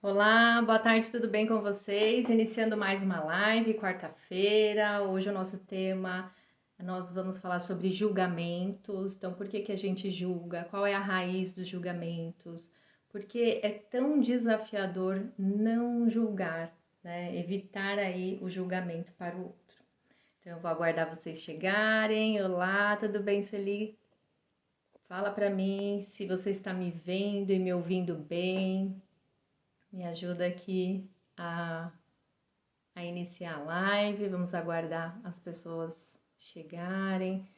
Olá, boa tarde, tudo bem com vocês? Iniciando mais uma live, quarta-feira. Hoje o nosso tema, nós vamos falar sobre julgamentos. Então, por que que a gente julga? Qual é a raiz dos julgamentos? Porque é tão desafiador não julgar, né? Evitar aí o julgamento para o outro. Então, eu vou aguardar vocês chegarem. Olá, tudo bem, Celi? Fala para mim se você está me vendo e me ouvindo bem. Me ajuda aqui a, a iniciar a live. Vamos aguardar as pessoas chegarem.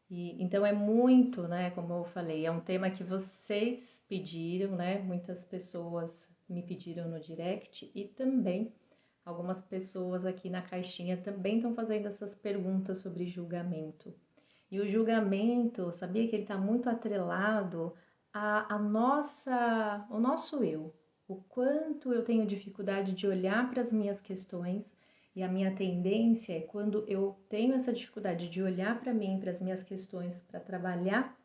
Então é muito, né? Como eu falei, é um tema que vocês pediram, né? Muitas pessoas me pediram no direct e também algumas pessoas aqui na caixinha também estão fazendo essas perguntas sobre julgamento. E o julgamento, sabia que ele está muito atrelado ao nosso eu. O quanto eu tenho dificuldade de olhar para as minhas questões, e a minha tendência é quando eu tenho essa dificuldade de olhar para mim, para as minhas questões, para trabalhar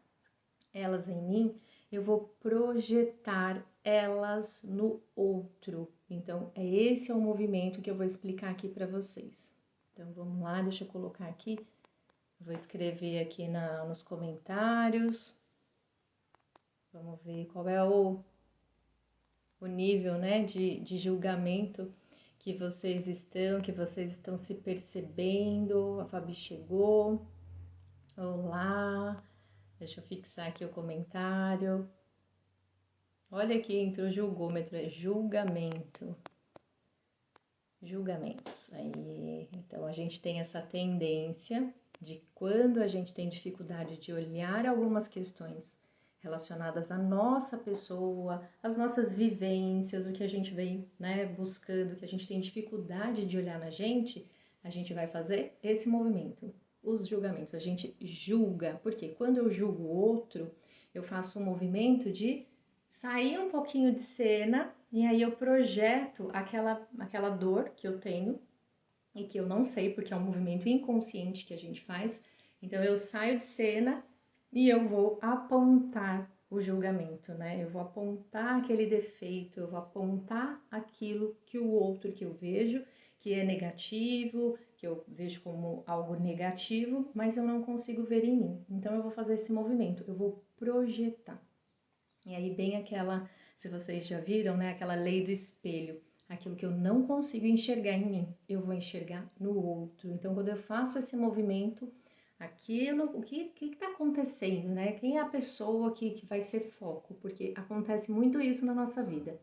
elas em mim, eu vou projetar elas no outro. Então, esse é o movimento que eu vou explicar aqui para vocês. Então, vamos lá, deixa eu colocar aqui. Vou escrever aqui nos comentários. Vamos ver qual é o nível, né, de julgamento que vocês estão se percebendo. A Fabi chegou. Olá. Deixa eu fixar aqui o comentário. Olha aqui entre o julgômetro, é julgamento. Julgamentos. Aí, então a gente tem essa tendência de quando a gente tem dificuldade de olhar algumas questões relacionadas à nossa pessoa, às nossas vivências, o que a gente vem, né, buscando, que a gente tem dificuldade de olhar na gente, a gente vai fazer esse movimento. Os julgamentos, a gente julga, porque quando eu julgo o outro, eu faço um movimento de sair um pouquinho de cena e aí eu projeto aquela dor que eu tenho e que eu não sei porque é um movimento inconsciente que a gente faz. Então eu saio de cena e eu vou apontar o julgamento, né? Eu vou apontar aquele defeito, eu vou apontar aquilo que o outro que eu vejo que é negativo, que eu vejo como algo negativo, mas eu não consigo ver em mim. Então eu vou fazer esse movimento, eu vou projetar. E aí bem aquela, se vocês já viram, né, aquela lei do espelho, aquilo que eu não consigo enxergar em mim, eu vou enxergar no outro. Então quando eu faço esse movimento, aquilo, o que está acontecendo, né? Quem é a pessoa que vai ser foco? Porque acontece muito isso na nossa vida.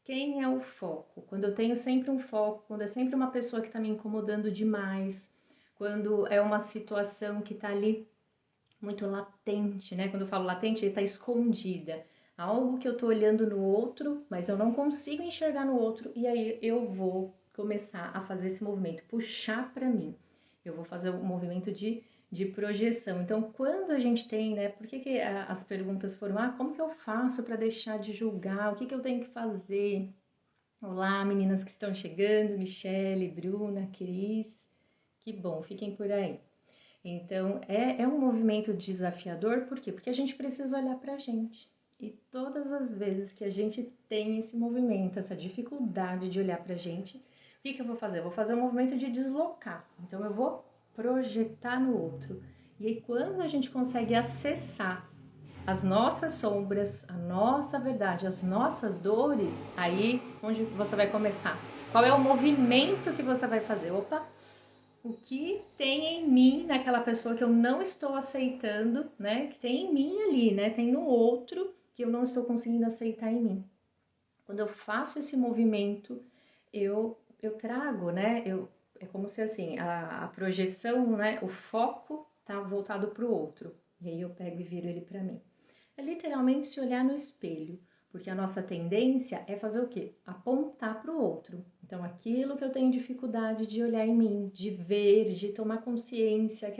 Quem é o foco? Quando eu tenho sempre um foco, quando é sempre uma pessoa que está me incomodando demais, quando é uma situação que está ali muito latente, né? Quando eu falo latente, ele está escondida. Algo que eu estou olhando no outro, mas eu não consigo enxergar no outro, e aí eu vou começar a fazer esse movimento, puxar para mim. Eu vou fazer o movimento de projeção. Então, quando a gente tem, né? Por que, que as perguntas foram, como que eu faço para deixar de julgar? O que, que eu tenho que fazer? Olá, meninas que estão chegando, Michele, Bruna, Cris. Que bom, fiquem por aí. Então, é um movimento desafiador, por quê? Porque a gente precisa olhar para a gente. E todas as vezes que a gente tem esse movimento, essa dificuldade de olhar para a gente, o que, que eu vou fazer? Eu vou fazer um movimento de deslocar. Então, eu vou projetar no outro. E aí, quando a gente consegue acessar as nossas sombras, a nossa verdade, as nossas dores, aí onde você vai começar? Qual é o movimento que você vai fazer? Opa, o que tem em mim, naquela pessoa que eu não estou aceitando, né? Que tem em mim ali, né? Tem no outro que eu não estou conseguindo aceitar em mim. Quando eu faço esse movimento, eu trago, né? É como se assim, a projeção, né? O foco tá voltado para o outro. E aí eu pego e viro ele para mim. É literalmente se olhar no espelho, porque a nossa tendência é fazer o quê? Apontar para o outro. Então, aquilo que eu tenho dificuldade de olhar em mim, de ver, de tomar consciência,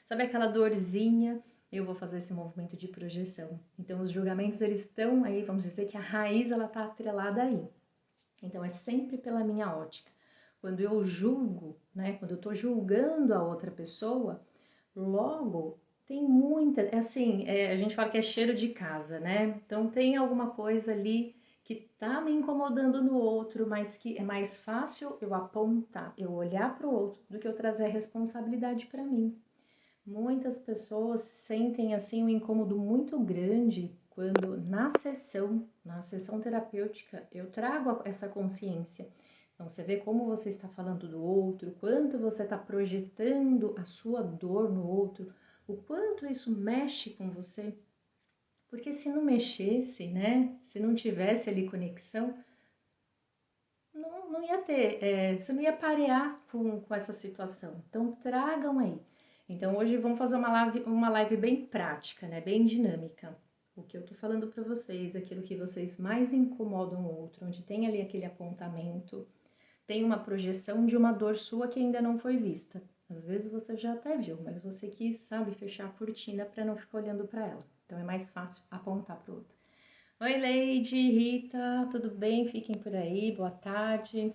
sabe aquela dorzinha? Eu vou fazer esse movimento de projeção. Então, os julgamentos, eles estão aí, vamos dizer que a raiz, ela está atrelada aí. Então, é sempre pela minha ótica. Quando eu julgo, né? Quando eu estou julgando a outra pessoa, logo tem muita, a gente fala que é cheiro de casa, né? Então tem alguma coisa ali que tá me incomodando no outro, mas que é mais fácil eu apontar, eu olhar para o outro, do que eu trazer a responsabilidade para mim. Muitas pessoas sentem assim um incômodo muito grande quando na sessão terapêutica, eu trago essa consciência. Então, você vê como você está falando do outro, quanto você está projetando a sua dor no outro, o quanto isso mexe com você. Porque se não mexesse, né? Se não tivesse ali conexão, não ia ter, você não ia parear com essa situação. Então, tragam aí. Então, hoje vamos fazer uma live bem prática, né? Bem dinâmica. O que eu tô falando para vocês, aquilo que vocês mais incomodam o outro, onde tem ali aquele apontamento, tem uma projeção de uma dor sua que ainda não foi vista. Às vezes você já até viu, mas você quis, sabe, fechar a cortina para não ficar olhando para ela. Então, é mais fácil apontar para o outro. Oi, Leide, Rita, tudo bem? Fiquem por aí, boa tarde.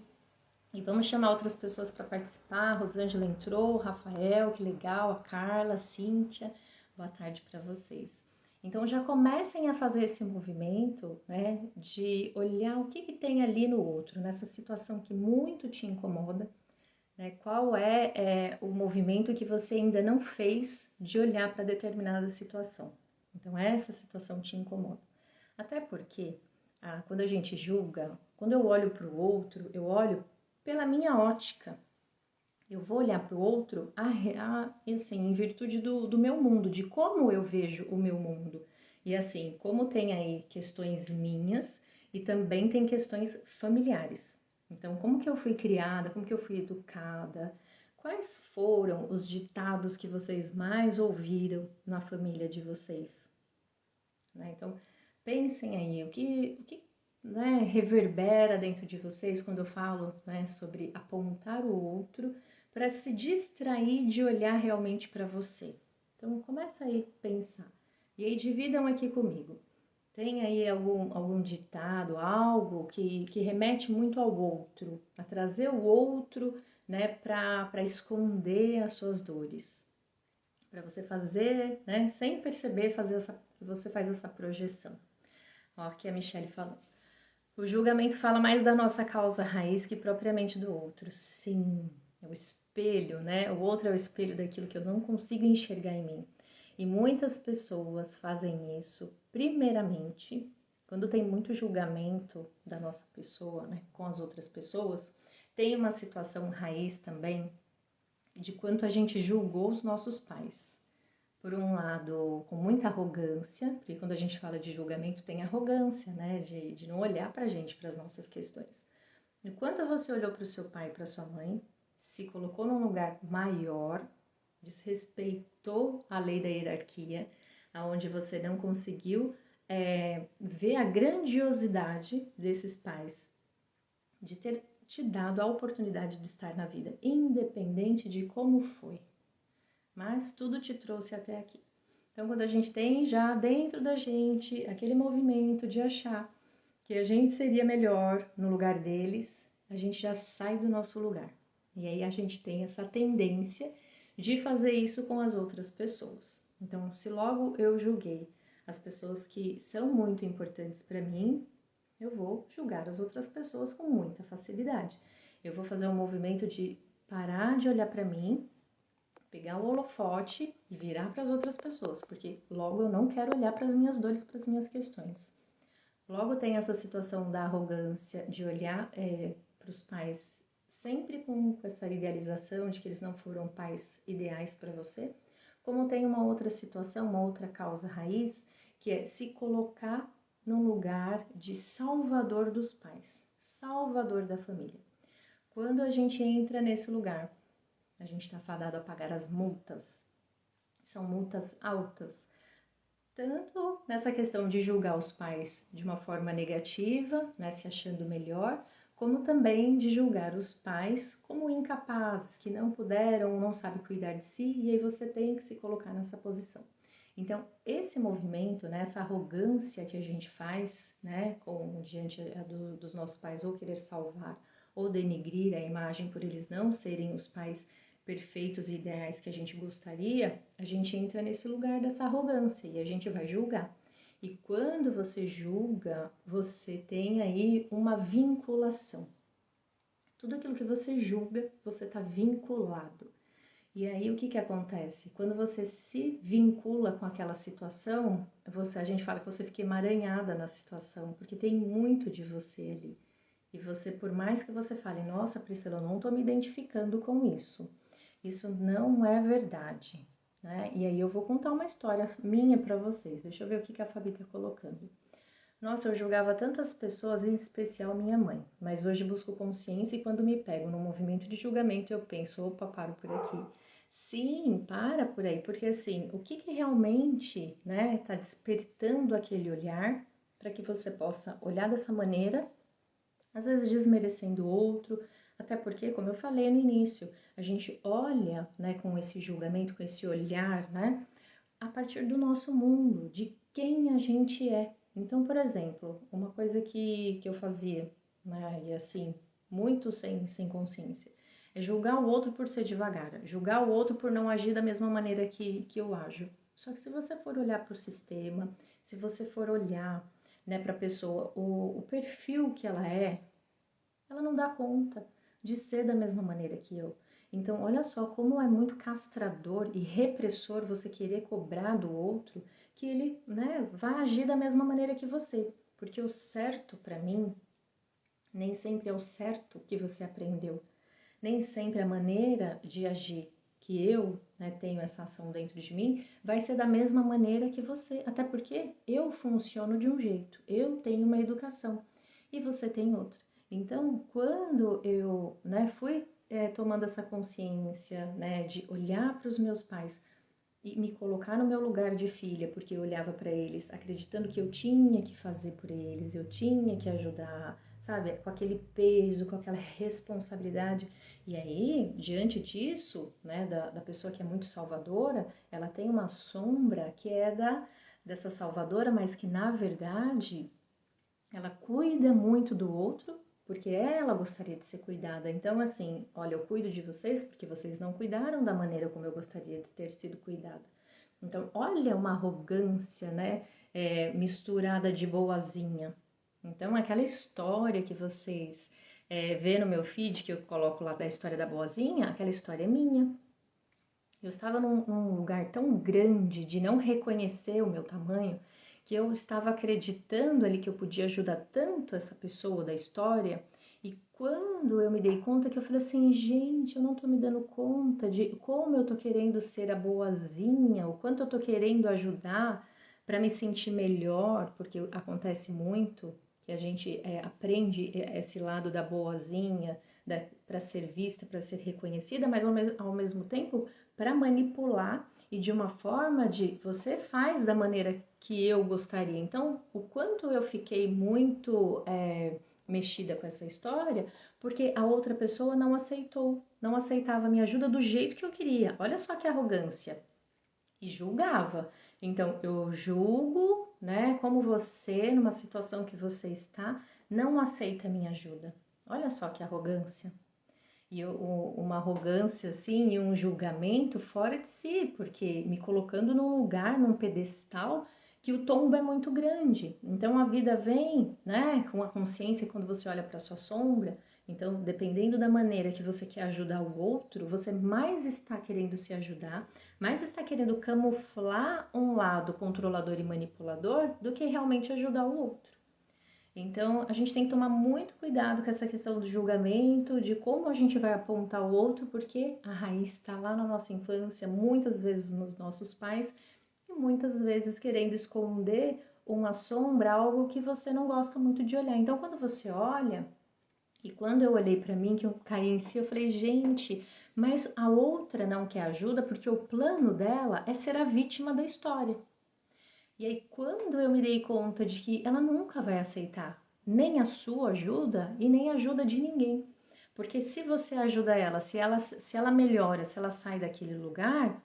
E vamos chamar outras pessoas para participar. A Rosângela entrou, o Rafael, que legal, a Carla, a Cíntia, boa tarde para vocês. Então já comecem a fazer esse movimento, né, de olhar o que tem ali no outro, nessa situação que muito te incomoda, né? Qual é o movimento que você ainda não fez de olhar para determinada situação. Então essa situação te incomoda. Até porque, quando a gente julga, quando eu olho para o outro, eu olho pela minha ótica. Eu vou olhar para o outro assim, em virtude do meu mundo, de como eu vejo o meu mundo. E assim, como tem aí questões minhas e também tem questões familiares. Então, como que eu fui criada, como que eu fui educada, quais foram os ditados que vocês mais ouviram na família de vocês, né? Então, pensem aí, o que né, reverbera dentro de vocês quando eu falo, né, sobre apontar o outro para se distrair de olhar realmente para você. Então, começa aí a pensar. E aí, dividam aqui comigo. Tem aí algum ditado, algo que remete muito ao outro, a trazer o outro, né, para esconder as suas dores, para você fazer, né, sem perceber, você faz essa projeção. Ó, aqui a Michelle falou. O julgamento fala mais da nossa causa raiz que propriamente do outro. Sim, é o espelho, né? O outro é o espelho daquilo que eu não consigo enxergar em mim. E muitas pessoas fazem isso, primeiramente, quando tem muito julgamento da nossa pessoa, né, com as outras pessoas, tem uma situação raiz também de quanto a gente julgou os nossos pais. Por um lado, com muita arrogância, porque quando a gente fala de julgamento tem arrogância, né, de não olhar pra gente, para as nossas questões. Enquanto você olhou para o seu pai e para sua mãe, se colocou num lugar maior, desrespeitou a lei da hierarquia, aonde você não conseguiu ver a grandiosidade desses pais, de ter te dado a oportunidade de estar na vida, independente de como foi. Mas tudo te trouxe até aqui. Então, quando a gente tem já dentro da gente aquele movimento de achar que a gente seria melhor no lugar deles, a gente já sai do nosso lugar. E aí a gente tem essa tendência de fazer isso com as outras pessoas. Então, se logo eu julguei as pessoas que são muito importantes para mim, eu vou julgar as outras pessoas com muita facilidade. Eu vou fazer um movimento de parar de olhar para mim, pegar o holofote e virar para as outras pessoas, porque logo eu não quero olhar para as minhas dores, para as minhas questões. Logo tem essa situação da arrogância de olhar para os pais sempre com essa idealização de que eles não foram pais ideais para você, como tem uma outra situação, uma outra causa raiz, que é se colocar num lugar de salvador dos pais, salvador da família. Quando a gente entra nesse lugar, a gente está fadado a pagar as multas. São multas altas. Tanto nessa questão de julgar os pais de uma forma negativa, né, se achando melhor, como também de julgar os pais como incapazes, que não puderam, não sabem cuidar de si, e aí você tem que se colocar nessa posição. Então, esse movimento, né, essa arrogância que a gente faz, né, diante dos nossos pais, ou querer salvar, ou denigrir a imagem por eles não serem os pais perfeitos e ideais que a gente gostaria, a gente entra nesse lugar dessa arrogância e a gente vai julgar. E quando você julga, você tem aí uma vinculação. Tudo aquilo que você julga, você está vinculado. E aí o que acontece? Quando você se vincula com aquela situação, a gente fala que você fica emaranhada na situação, porque tem muito de você ali. E você, por mais que você fale, nossa, Priscila, eu não estou me identificando com isso. Isso não é verdade, né? E aí eu vou contar uma história minha para vocês. Deixa eu ver o que a Fabi está colocando. Nossa, eu julgava tantas pessoas, em especial minha mãe, mas hoje busco consciência e quando me pego no movimento de julgamento eu penso, opa, paro por aqui. Sim, para por aí, porque assim, o que realmente, né, tá despertando aquele olhar para que você possa olhar dessa maneira, às vezes desmerecendo o outro, até porque, como eu falei no início, a gente olha, né, com esse julgamento, com esse olhar, né, a partir do nosso mundo, de quem a gente é. Então, por exemplo, uma coisa que eu fazia, né, e assim, muito sem consciência, é julgar o outro por ser devagar, julgar o outro por não agir da mesma maneira que eu ajo. Só que se você for olhar para o sistema, se você for olhar, né, para a pessoa, o perfil que ela não dá conta de ser da mesma maneira que eu. Então, olha só como é muito castrador e repressor você querer cobrar do outro que ele, né, vai agir da mesma maneira que você. Porque o certo para mim nem sempre é o certo que você aprendeu. Nem sempre a maneira de agir que eu, né, tenho essa ação dentro de mim vai ser da mesma maneira que você. Até porque eu funciono de um jeito, eu tenho uma educação e você tem outra. Então, quando eu, né, fui tomando essa consciência, né, de olhar para os meus pais e me colocar no meu lugar de filha, porque eu olhava para eles acreditando que eu tinha que fazer por eles, eu tinha que ajudar, sabe? Com aquele peso, com aquela responsabilidade. E aí, diante disso, né, da pessoa que é muito salvadora, ela tem uma sombra que é dessa salvadora, mas que na verdade ela cuida muito do outro, porque ela gostaria de ser cuidada. Então, assim, olha, eu cuido de vocês porque vocês não cuidaram da maneira como eu gostaria de ter sido cuidada. Então, olha uma arrogância, né? Misturada de boazinha. Então, aquela história que vocês vê no meu feed, que eu coloco lá da história da boazinha, aquela história é minha. Eu estava num lugar tão grande de não reconhecer o meu tamanho, que eu estava acreditando ali que eu podia ajudar tanto essa pessoa da história, e quando eu me dei conta que eu falei assim, gente, eu não tô me dando conta de como eu tô querendo ser a boazinha, o quanto eu tô querendo ajudar para me sentir melhor, porque acontece muito que a gente aprende esse lado da boazinha, para ser vista, para ser reconhecida, mas ao mesmo tempo para manipular e de uma forma de você faz da maneira que eu gostaria. Então, o quanto eu fiquei muito mexida com essa história, porque a outra pessoa não aceitou, não aceitava a minha ajuda do jeito que eu queria. Olha só que arrogância. E julgava. Então, eu julgo, né, como você, numa situação que você está, não aceita a minha ajuda. Olha só que arrogância. E uma arrogância, assim, e um julgamento fora de si, porque me colocando num lugar, num pedestal, que o tombo é muito grande. Então a vida vem, né, com a consciência quando você olha para sua sombra. Então, dependendo da maneira que você quer ajudar o outro, você mais está querendo se ajudar, mais está querendo camuflar um lado controlador e manipulador do que realmente ajudar o outro. Então, a gente tem que tomar muito cuidado com essa questão do julgamento, de como a gente vai apontar o outro, porque a raiz está lá na nossa infância, muitas vezes nos nossos pais, e muitas vezes querendo esconder uma sombra, algo que você não gosta muito de olhar. Então, quando você olha, e quando eu olhei para mim, que eu caí em si, eu falei, gente, mas a outra não quer ajuda porque o plano dela é ser a vítima da história. E aí, quando eu me dei conta de que ela nunca vai aceitar nem a sua ajuda e nem a ajuda de ninguém. Porque se você ajuda ela, se ela melhora, se ela sai daquele lugar,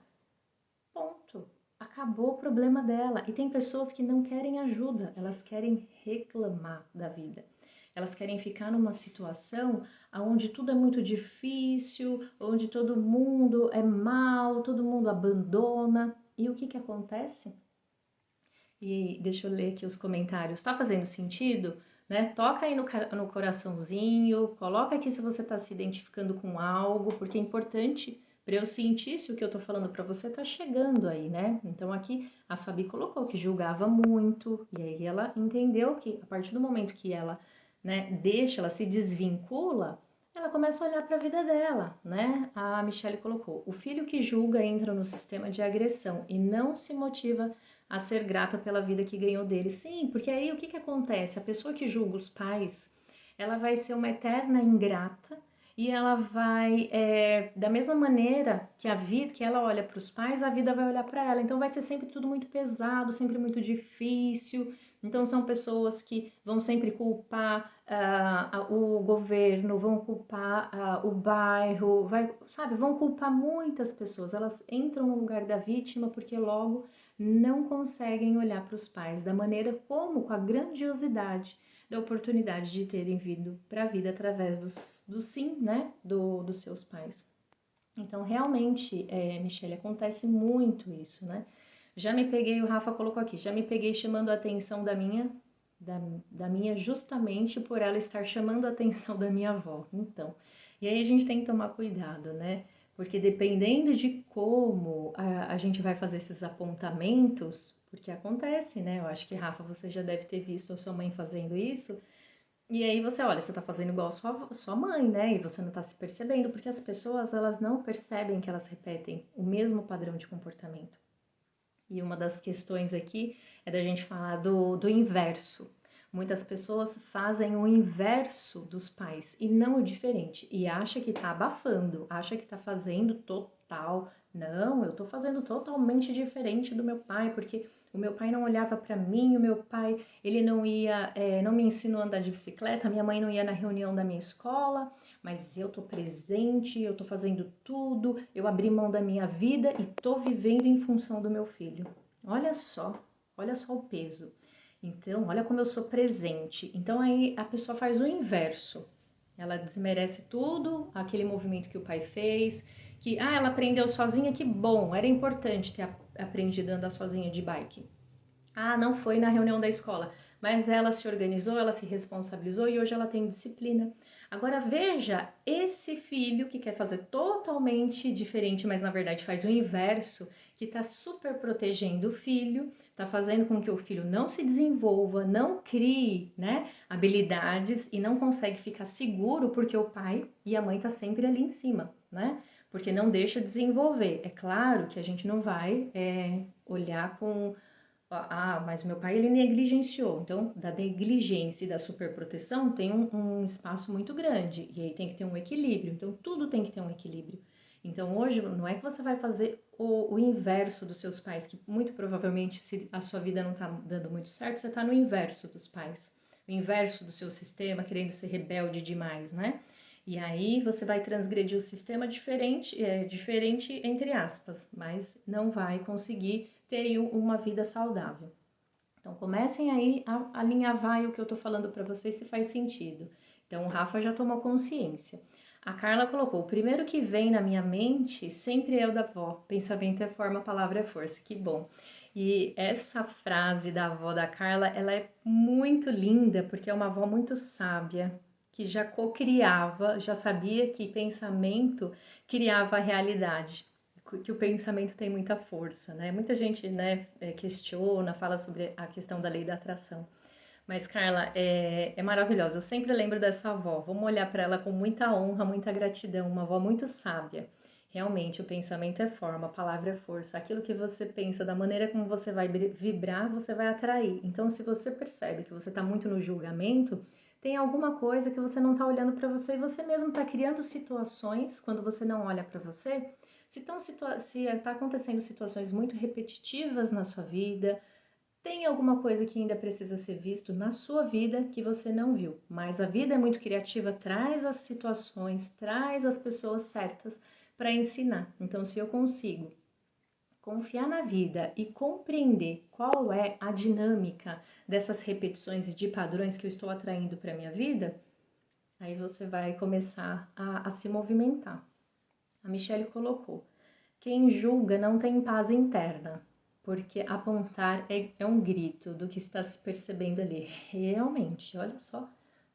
ponto. Acabou o problema dela. E tem pessoas que não querem ajuda, elas querem reclamar da vida. Elas querem ficar numa situação onde tudo é muito difícil, onde todo mundo é mal, todo mundo abandona. E o que acontece? E deixa eu ler aqui os comentários. Tá fazendo sentido? Né? Toca aí no coraçãozinho, coloca aqui se você está se identificando com algo, porque é importante para eu sentir se o que eu tô falando para você tá chegando aí, né? Então aqui a Fabi colocou que julgava muito, e aí ela entendeu que a partir do momento que ela, né, deixa, ela se desvincula, ela começa a olhar para a vida dela, né? A Michelle colocou: o filho que julga entra no sistema de agressão e não se motiva a ser grato pela vida que ganhou dele. Sim, porque aí o que que acontece? A pessoa que julga os pais, ela vai ser uma eterna ingrata e ela vai, da mesma maneira que a vida, que ela olha para os pais, a vida vai olhar para ela. Então vai ser sempre tudo muito pesado, sempre muito difícil. Então são pessoas que vão sempre culpar o governo, vão culpar o bairro, sabe, vão culpar muitas pessoas. Elas entram no lugar da vítima porque logo não conseguem olhar para os pais da maneira como, com a grandiosidade da oportunidade de terem vindo para a vida através do sim, né, dos seus pais. Então, realmente, Michelle, acontece muito isso, né? Já me peguei, o Rafa colocou aqui, já me peguei chamando a atenção da minha justamente por ela estar chamando a atenção da minha avó. Então, e aí a gente tem que tomar cuidado, né? Porque dependendo de como a gente vai fazer esses apontamentos, porque acontece, né? Eu acho que, Rafa, você já deve ter visto a sua mãe fazendo isso. E aí você olha, você tá fazendo igual sua mãe, né? E você não tá se percebendo, porque as pessoas, elas não percebem que elas repetem o mesmo padrão de comportamento. E uma das questões aqui é da gente falar do inverso. Muitas pessoas fazem o inverso dos pais e não o diferente. E acha que tá abafando, acha que tá fazendo total. Não, eu tô fazendo totalmente diferente do meu pai, porque o meu pai não olhava para mim, o meu pai, ele não ia, não me ensinou a andar de bicicleta, minha mãe não ia na reunião da minha escola, mas eu tô presente, eu tô fazendo tudo, eu abri mão da minha vida e tô vivendo em função do meu filho. Olha só o peso. Então, olha como eu sou presente. Então aí a pessoa faz o inverso. Ela desmerece tudo, aquele movimento que o pai fez, que ela aprendeu sozinha, que bom, era importante ter aprendido a andar sozinha de bike. Não foi na reunião da escola, mas ela se organizou, ela se responsabilizou e hoje ela tem disciplina. Agora veja esse filho que quer fazer totalmente diferente, mas na verdade faz o inverso, que está super protegendo o filho, está fazendo com que o filho não se desenvolva, não crie, né, habilidades e não consegue ficar seguro porque o pai e a mãe tá sempre ali em cima, né? Porque não deixa desenvolver. É claro que a gente não vai olhar com mas meu pai ele negligenciou. Então, da negligência e da superproteção tem um espaço muito grande. E aí tem que ter um equilíbrio. Então, tudo tem que ter um equilíbrio. Então, hoje, não é que você vai fazer o inverso dos seus pais, que muito provavelmente, se a sua vida não está dando muito certo, você está no inverso dos pais. O inverso do seu sistema, querendo ser rebelde demais, né? E aí você vai transgredir o sistema diferente entre aspas, mas não vai conseguir ter uma vida saudável. Então comecem aí a alinhavar o que eu estou falando para vocês se faz sentido. Então o Rafa já tomou consciência. A Carla colocou: o primeiro que vem na minha mente sempre é o da avó. Pensamento é forma, palavra é força. Que bom. E essa frase da avó da Carla, ela é muito linda porque é uma avó muito sábia, que já co-criava, já sabia que pensamento criava a realidade, que o pensamento tem muita força, né? Muita gente, né, questiona, fala sobre a questão da lei da atração. Mas, Carla, é maravilhosa. Eu sempre lembro dessa avó. Vamos olhar para ela com muita honra, muita gratidão. Uma avó muito sábia. Realmente, o pensamento é forma, a palavra é força. Aquilo que você pensa, da maneira como você vai vibrar, você vai atrair. Então, se você percebe que você está muito no julgamento, tem alguma coisa que você não está olhando para você e você mesmo está criando situações quando você não olha para você. Se está acontecendo situações muito repetitivas na sua vida, tem alguma coisa que ainda precisa ser visto na sua vida que você não viu. Mas a vida é muito criativa, traz as situações, traz as pessoas certas para ensinar. Então, se eu consigo confiar na vida e compreender qual é a dinâmica dessas repetições e de padrões que eu estou atraindo para minha vida, aí você vai começar a se movimentar. A Michelle colocou: quem julga não tem paz interna. porque apontar é um grito do que está se percebendo ali. Realmente, olha só,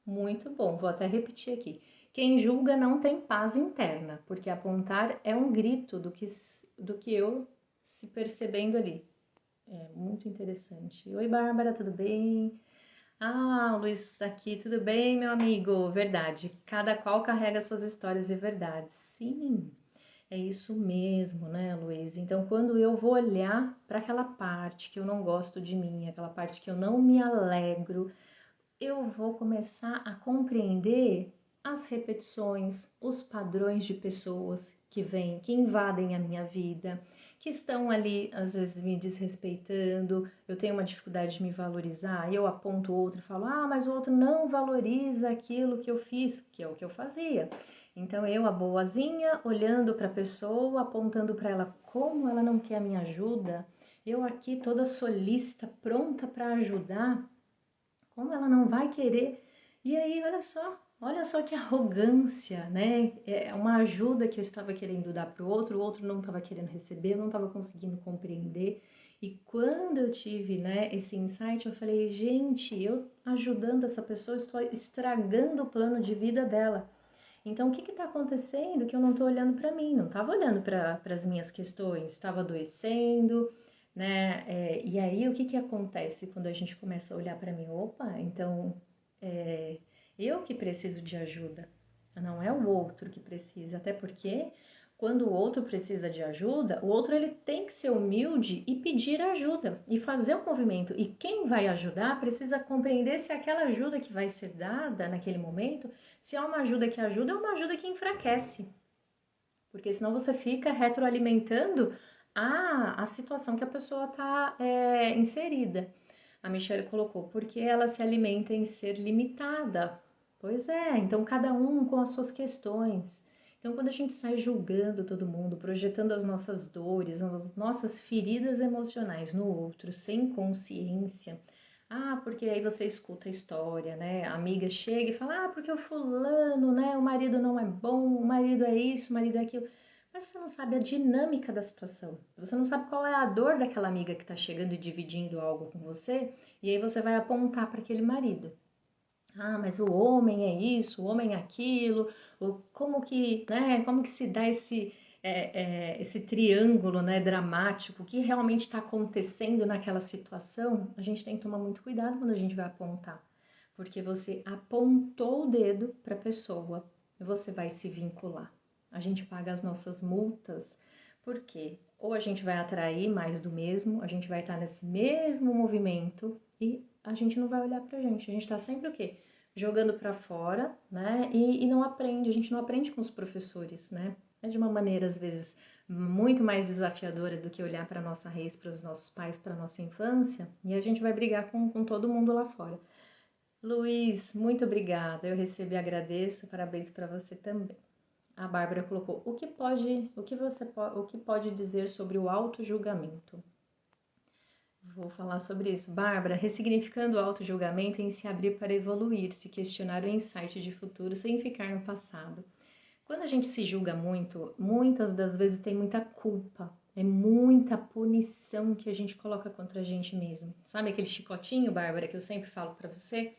muito bom. Vou até repetir aqui. Quem julga não tem paz interna, porque apontar é um grito do que eu se percebendo ali. É muito interessante. Oi, Bárbara, tudo bem? Ah, o Luiz está aqui, tudo bem, meu amigo? Verdade. Cada qual carrega suas histórias e verdades. Sim, é isso mesmo, né, Luiz? Então, quando eu vou olhar para aquela parte que eu não gosto de mim, aquela parte que eu não me alegro, eu vou começar a compreender as repetições, os padrões de pessoas que vêm, que invadem a minha vida, que estão ali às vezes me desrespeitando. Eu tenho uma dificuldade de me valorizar, eu aponto o outro e falo: "Ah, mas o outro não valoriza aquilo que eu fiz", que é o que eu fazia. Então eu, a boazinha, olhando para a pessoa, apontando para ela como ela não quer a minha ajuda, eu aqui toda solícita, pronta para ajudar, como ela não vai querer? E aí, olha só que arrogância, né? É uma ajuda que eu estava querendo dar para o outro não estava querendo receber, eu não estava conseguindo compreender. E quando eu tive, né, esse insight, eu falei, gente, eu ajudando essa pessoa, estou estragando o plano de vida dela. Então, o que está acontecendo que eu não estou olhando para mim? Não estava olhando para as minhas questões, estava adoecendo, né? E aí, o que acontece quando a gente começa a olhar para mim? Opa, então é, eu que preciso de ajuda, não é o outro que precisa. Até porque quando o outro precisa de ajuda, o outro ele tem que ser humilde e pedir ajuda e fazer o movimento. E quem vai ajudar precisa compreender se aquela ajuda que vai ser dada naquele momento, se é uma ajuda que ajuda ou uma ajuda que enfraquece. Porque senão você fica retroalimentando a situação que a pessoa está inserida. A Michelle colocou, porque ela se alimenta em ser limitada. Pois é, então cada um com as suas questões. Então, quando a gente sai julgando todo mundo, projetando as nossas dores, as nossas feridas emocionais no outro, sem consciência, porque aí você escuta a história, né? A amiga chega e fala, porque o fulano, né? O marido não é bom, o marido é isso, o marido é aquilo. Mas você não sabe a dinâmica da situação. Você não sabe qual é a dor daquela amiga que está chegando e dividindo algo com você. E aí você vai apontar para aquele marido. Mas o homem é isso, o homem é aquilo. Como que se dá esse triângulo, né, dramático? O que realmente está acontecendo naquela situação? A gente tem que tomar muito cuidado quando a gente vai apontar. Porque você apontou o dedo para a pessoa, você vai se vincular. A gente paga as nossas multas, porque ou a gente vai atrair mais do mesmo, a gente vai estar nesse mesmo movimento e a gente não vai olhar pra gente. A gente tá sempre o quê? Jogando para fora, né? E não aprende, a gente não aprende com os professores, né? É de uma maneira, às vezes, muito mais desafiadora do que olhar para nossa raiz, para os nossos pais, para nossa infância, e a gente vai brigar com todo mundo lá fora. Luiz, muito obrigada. Eu recebi, agradeço. Parabéns para você também. A Bárbara colocou: o que pode dizer sobre o auto-julgamento? Vou falar sobre isso. Bárbara, ressignificando o auto-julgamento em se abrir para evoluir, se questionar o insight de futuro sem ficar no passado. Quando a gente se julga muito, muitas das vezes tem muita culpa, é muita punição que a gente coloca contra a gente mesmo. Sabe aquele chicotinho, Bárbara, que eu sempre falo para você?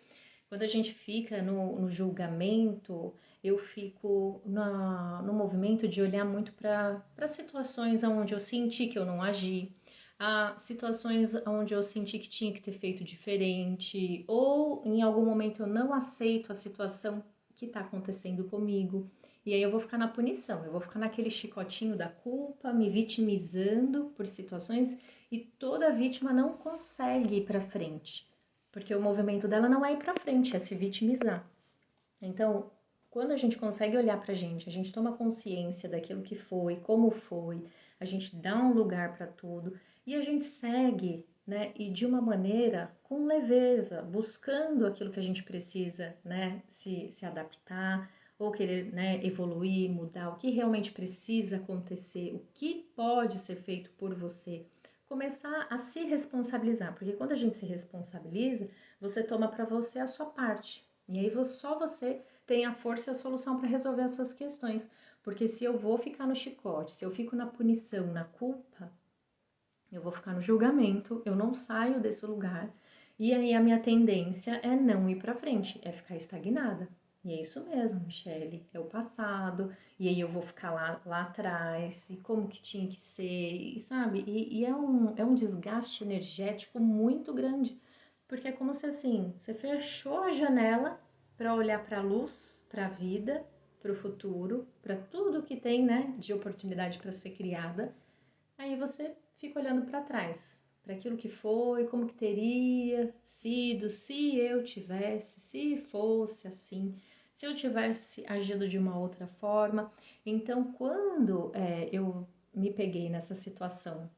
Quando a gente fica no julgamento, eu fico no movimento de olhar muito para situações onde eu senti que eu não agi, a situações onde eu senti que tinha que ter feito diferente, ou em algum momento eu não aceito a situação que está acontecendo comigo. E aí eu vou ficar na punição, eu vou ficar naquele chicotinho da culpa, me vitimizando por situações, e toda vítima não consegue ir para frente, porque o movimento dela não é ir para frente, é se vitimizar. Então, quando a gente consegue olhar pra gente, a gente toma consciência daquilo que foi, como foi, a gente dá um lugar para tudo e a gente segue, né? E de uma maneira com leveza, buscando aquilo que a gente precisa, né? Se adaptar ou querer, né, evoluir, mudar, o que realmente precisa acontecer, o que pode ser feito por você. Começar a se responsabilizar, porque quando a gente se responsabiliza, você toma para você a sua parte. E aí só você tem a força e a solução para resolver as suas questões. Porque se eu vou ficar no chicote, se eu fico na punição, na culpa, Eu vou ficar no julgamento, eu não saio desse lugar. E aí a minha tendência é não ir para frente, é ficar estagnada. E é isso mesmo, Michele, é o passado, e aí eu vou ficar lá atrás, e como que tinha que ser, e sabe? E é um desgaste energético muito grande, porque é como se assim, você fechou a janela para olhar para a luz, para a vida, para o futuro, para tudo que tem, né, de oportunidade para ser criada. Aí você fica olhando para trás, para aquilo que foi, como que teria sido, se eu tivesse, se fosse assim, se eu tivesse agido de uma outra forma. Então, quando eu me peguei nessa situação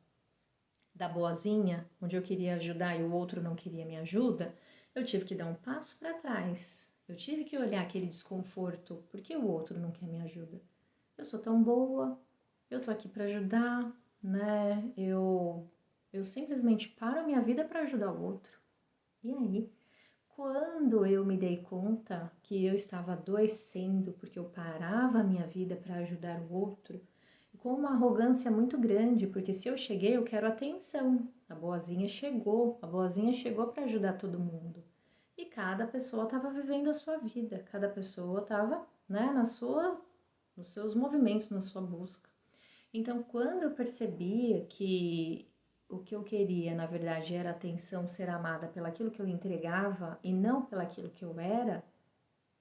da boazinha, onde eu queria ajudar e o outro não queria me ajuda, eu tive que dar um passo para trás. Eu tive que olhar aquele desconforto, porque o outro não quer me ajuda. Eu sou tão boa, eu tô aqui para ajudar, né? Eu simplesmente paro a minha vida para ajudar o outro. E aí, quando eu me dei conta que eu estava adoecendo porque eu parava a minha vida para ajudar o outro, com uma arrogância muito grande, porque se eu cheguei, eu quero atenção. A boazinha chegou para ajudar todo mundo. E cada pessoa estava vivendo a sua vida, cada pessoa estava, né, nos seus movimentos, na sua busca. Então, quando eu percebia que o que eu queria, na verdade, era atenção, ser amada pelaquilo que eu entregava e não pelaquilo que eu era,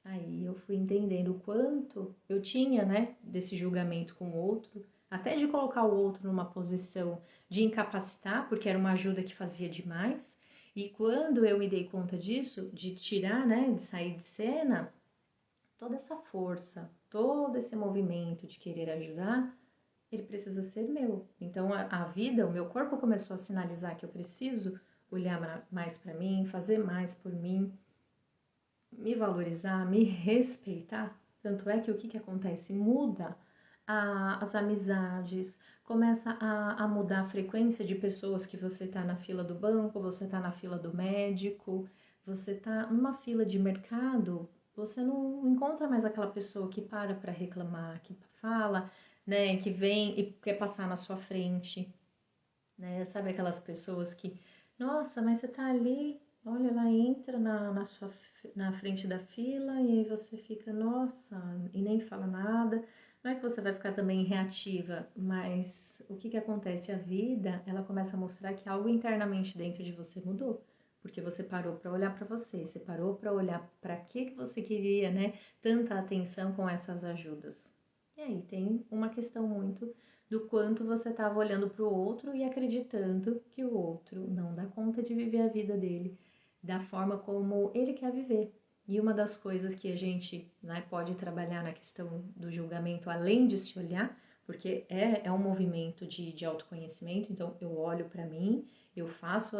aí eu fui entendendo o quanto eu tinha, né, desse julgamento com o outro, até de colocar o outro numa posição de incapacitar, porque era uma ajuda que fazia demais. E quando eu me dei conta disso, de tirar, né, de sair de cena, toda essa força, todo esse movimento de querer ajudar, ele precisa ser meu. Então a vida, o meu corpo começou a sinalizar que eu preciso olhar mais para mim, fazer mais por mim, me valorizar, me respeitar. Tanto é que o que acontece? Muda as amizades, começa a mudar a frequência de pessoas que você tá na fila do banco, você tá na fila do médico, você tá numa fila de mercado, você não encontra mais aquela pessoa que para reclamar, que fala, né, que vem e quer passar na sua frente, né? Sabe aquelas pessoas que, nossa, mas você tá ali, olha, ela entra na frente da fila e aí você fica, nossa, e nem fala nada. Não é que você vai ficar também reativa, mas o que acontece? A vida, ela começa a mostrar que algo internamente dentro de você mudou. Porque você parou para olhar para você parou para olhar para que você queria, né? Tanta atenção com essas ajudas. E aí tem uma questão muito do quanto você estava olhando para o outro e acreditando que o outro não dá conta de viver a vida dele da forma como ele quer viver. E uma das coisas que a gente, né, pode trabalhar na questão do julgamento, além de se olhar, porque é um movimento de autoconhecimento, então eu olho para mim, eu faço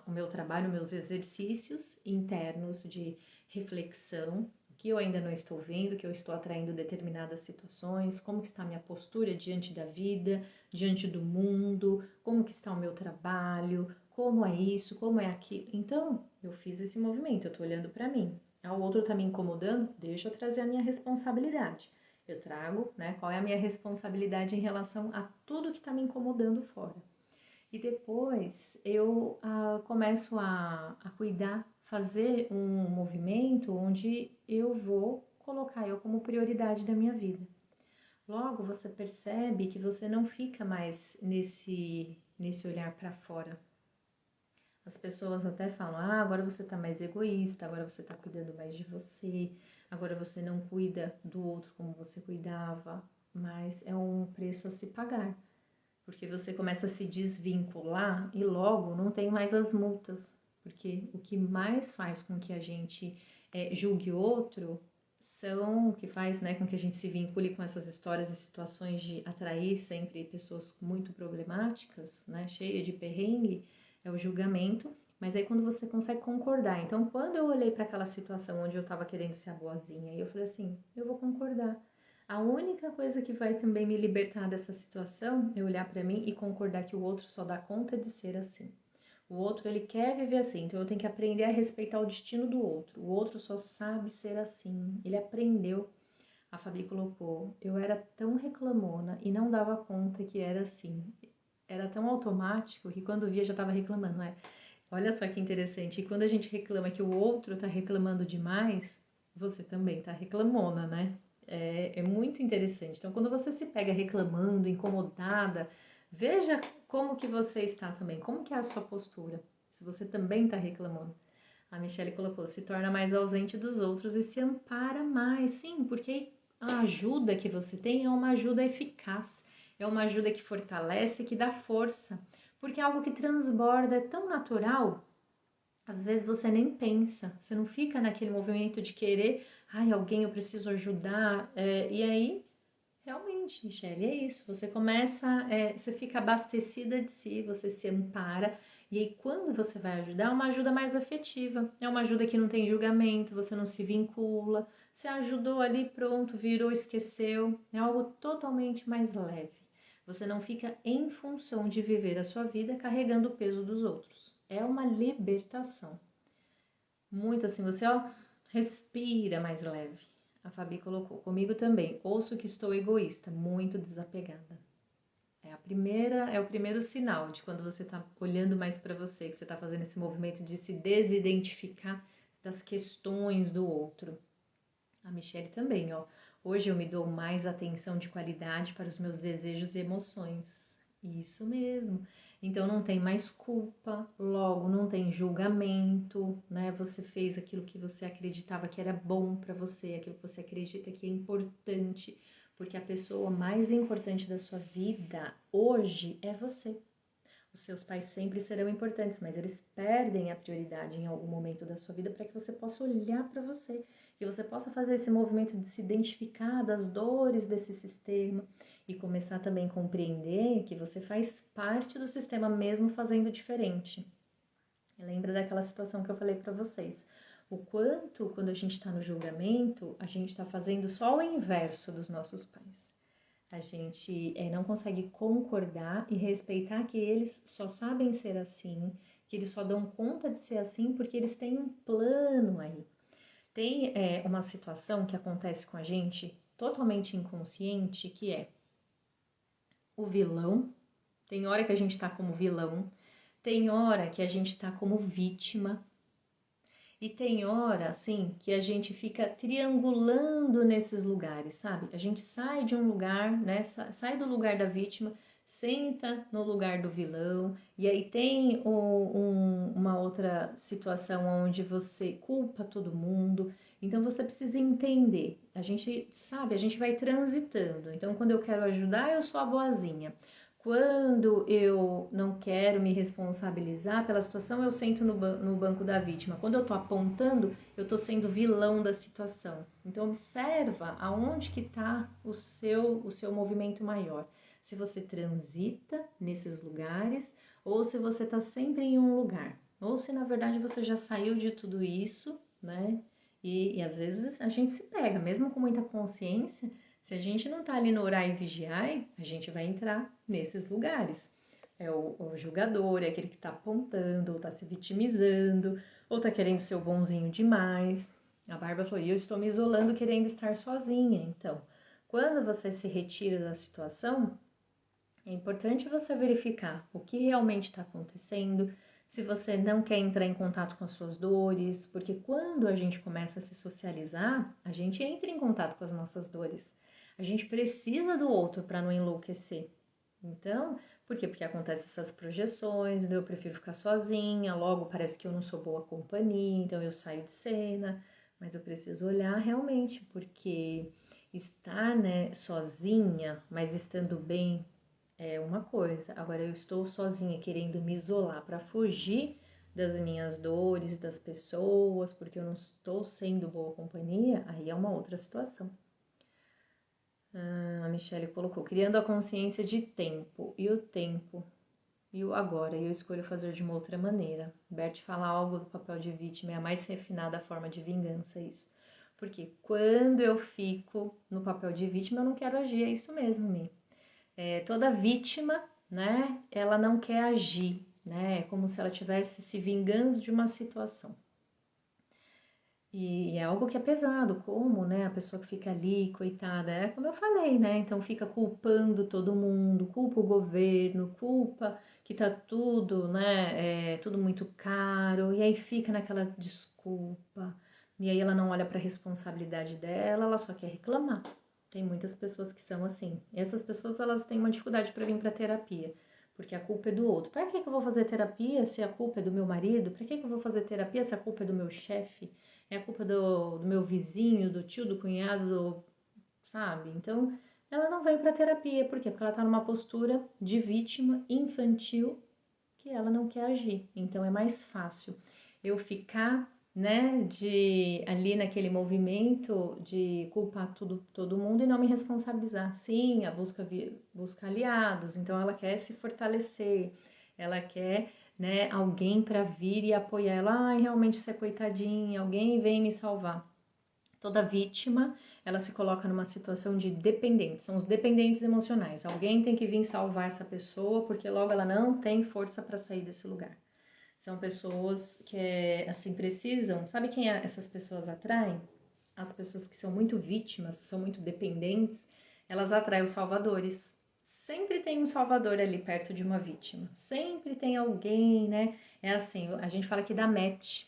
o meu trabalho, meus exercícios internos de reflexão, que eu ainda não estou vendo, que eu estou atraindo determinadas situações, como que está a minha postura diante da vida, diante do mundo, como que está o meu trabalho, como é isso, como é aquilo. Então, eu fiz esse movimento, eu estou olhando para mim. O outro está me incomodando, deixa eu trazer a minha responsabilidade. Eu trago, né, qual é a minha responsabilidade em relação a tudo que está me incomodando fora. E depois eu começo a cuidar, fazer um movimento onde eu vou colocar eu como prioridade da minha vida. Logo você percebe que você não fica mais nesse olhar para fora. As pessoas até falam, agora você tá mais egoísta, agora você tá cuidando mais de você, agora você não cuida do outro como você cuidava, mas é um preço a se pagar porque você começa a se desvincular e logo não tem mais as multas, porque o que mais faz com que a gente julgue outro são o que faz, né, com que a gente se vincule com essas histórias e situações de atrair sempre pessoas muito problemáticas, né, cheia de perrengue, é o julgamento. Mas aí quando você consegue concordar, então quando eu olhei para aquela situação onde eu estava querendo ser a boazinha, eu falei assim, eu vou concordar. A única coisa que vai também me libertar dessa situação é olhar para mim e concordar que o outro só dá conta de ser assim. O outro, ele quer viver assim, então eu tenho que aprender a respeitar o destino do outro. O outro só sabe ser assim. Ele aprendeu. A Fabi colocou, eu era tão reclamona e não dava conta que era assim. era tão automático que quando via já estava reclamando, né? Olha só que interessante. E quando a gente reclama que o outro está reclamando demais, você também está reclamona, né? É muito interessante. Então, quando você se pega reclamando, incomodada, veja como que você está também, como que é a sua postura. Se você também está reclamando. A Michelle colocou, se torna mais ausente dos outros e se ampara mais. Sim, porque a ajuda que você tem é uma ajuda eficaz, é uma ajuda que fortalece, que dá força, porque é algo que transborda, é tão natural, às vezes você nem pensa, você não fica naquele movimento de querer, ai, alguém eu preciso ajudar, e aí, realmente, Michelle, é isso, você começa, você fica abastecida de si, você se ampara, e aí quando você vai ajudar, é uma ajuda mais afetiva, é uma ajuda que não tem julgamento, você não se vincula, você ajudou ali, pronto, virou, esqueceu, é algo totalmente mais leve. Você não fica em função de viver a sua vida carregando o peso dos outros. É uma libertação. Muito assim, você ó, respira mais leve. A Fabi colocou, comigo também. Ouço que estou egoísta, muito desapegada. É o primeiro sinal de quando você está olhando mais para você, que você está fazendo esse movimento de se desidentificar das questões do outro. A Michelle também, ó. Hoje eu me dou mais atenção de qualidade para os meus desejos e emoções. Isso mesmo. Então não tem mais culpa, logo não tem julgamento, né? Você fez aquilo que você acreditava que era bom para você, aquilo que você acredita que é importante, porque a pessoa mais importante da sua vida hoje é você. Os seus pais sempre serão importantes, mas eles perdem a prioridade em algum momento da sua vida para que você possa olhar para você, que você possa fazer esse movimento de se identificar das dores desse sistema e começar também a compreender que você faz parte do sistema mesmo fazendo diferente. Lembra daquela situação que eu falei para vocês? O quanto, quando a gente está no julgamento, a gente está fazendo só o inverso dos nossos pais. A gente não consegue concordar e respeitar que eles só sabem ser assim, que eles só dão conta de ser assim porque eles têm um plano aí. Tem uma situação que acontece com a gente totalmente inconsciente, que é o vilão. Tem hora que a gente tá como vilão, tem hora que a gente tá como vítima, e tem hora, assim, que a gente fica triangulando nesses lugares, sabe? A gente sai de um lugar, né? Sai do lugar da vítima, senta no lugar do vilão, e aí tem uma outra situação onde você culpa todo mundo. Então você precisa entender. A gente sabe, a gente vai transitando. Então, quando eu quero ajudar, eu sou a boazinha. Quando eu não quero me responsabilizar pela situação, eu sento no banco da vítima. Quando eu estou apontando, eu estou sendo vilão da situação. Então, observa aonde que está o seu movimento maior. Se você transita nesses lugares ou se você está sempre em um lugar. Ou se, na verdade, você já saiu de tudo isso, né? E às vezes a gente se pega, mesmo com muita consciência, se a gente não tá ali no orar e vigiar, a gente vai entrar nesses lugares. É o julgador, é aquele que tá apontando, ou tá se vitimizando, ou tá querendo ser o bonzinho demais. A Bárbara falou, eu estou me isolando querendo estar sozinha. Então, quando você se retira da situação, é importante você verificar o que realmente está acontecendo, se você não quer entrar em contato com as suas dores, porque quando a gente começa a se socializar, a gente entra em contato com as nossas dores. A gente precisa do outro para não enlouquecer. Então, por quê? Porque acontecem essas projeções, eu prefiro ficar sozinha, logo parece que eu não sou boa companhia, então eu saio de cena, mas eu preciso olhar realmente, porque estar, né, sozinha, mas estando bem é uma coisa. Agora eu estou sozinha querendo me isolar para fugir das minhas dores, das pessoas, porque eu não estou sendo boa companhia, aí é uma outra situação. A Michelle colocou, criando a consciência de tempo, e o tempo, e o agora, e eu escolho fazer de uma outra maneira. Bert fala algo do papel de vítima, é a mais refinada forma de vingança, isso. Porque quando eu fico no papel de vítima, eu não quero agir, é isso mesmo, Mi. Toda vítima, né, ela não quer agir, né, é como se ela estivesse se vingando de uma situação. E é algo que é pesado, como, né? A pessoa que fica ali, coitada, é como eu falei, né? Então fica culpando todo mundo, culpa o governo, culpa que tá tudo, né? Tudo muito caro, e aí fica naquela desculpa. E aí ela não olha para a responsabilidade dela, ela só quer reclamar. Tem muitas pessoas que são assim. E essas pessoas elas têm uma dificuldade para vir para terapia, porque a culpa é do outro. Para que eu vou fazer terapia se a culpa é do meu marido? Para que eu vou fazer terapia se a culpa é do meu chefe? É a culpa do meu vizinho, do tio, do cunhado, sabe? Então, ela não vem para terapia. Por quê? Porque ela tá numa postura de vítima infantil que ela não quer agir. Então, é mais fácil eu ficar, né, ali naquele movimento de culpar todo mundo e não me responsabilizar. Sim, a busca aliados. Então, ela quer se fortalecer. Ela quer, né, alguém para vir e apoiar ela. Ai, realmente você é coitadinha, alguém vem me salvar. Toda vítima, ela se coloca numa situação de dependente, são os dependentes emocionais. Alguém tem que vir salvar essa pessoa porque logo ela não tem força para sair desse lugar. São pessoas que, assim, precisam. Sabe quem essas pessoas atraem? As pessoas que são muito vítimas, são muito dependentes, elas atraem os salvadores. Sempre tem um salvador ali perto de uma vítima. Sempre tem alguém, né? É assim, a gente fala que dá match.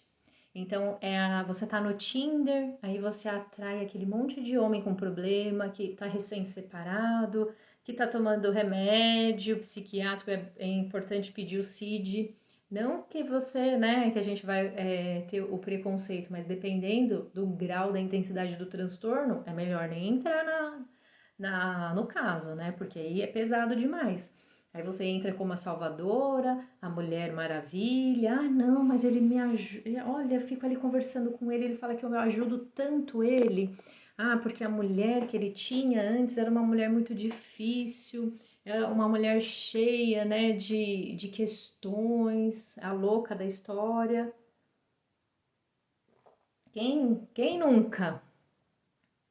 Então, você tá no Tinder, aí você atrai aquele monte de homem com problema, que tá recém-separado, que tá tomando remédio psiquiátrico, é importante pedir o CID. Não que você, né, que a gente vai ter o preconceito, mas dependendo do grau da intensidade do transtorno, é melhor nem entrar no caso, né? Porque aí é pesado demais. Aí você entra como a salvadora, a mulher maravilha. Ah, não, mas ele me ajuda. Olha, eu fico ali conversando com ele, ele fala que eu ajudo tanto ele. Ah, porque a mulher que ele tinha antes era uma mulher muito difícil, era uma mulher cheia, né, de questões, a louca da história. Quem nunca?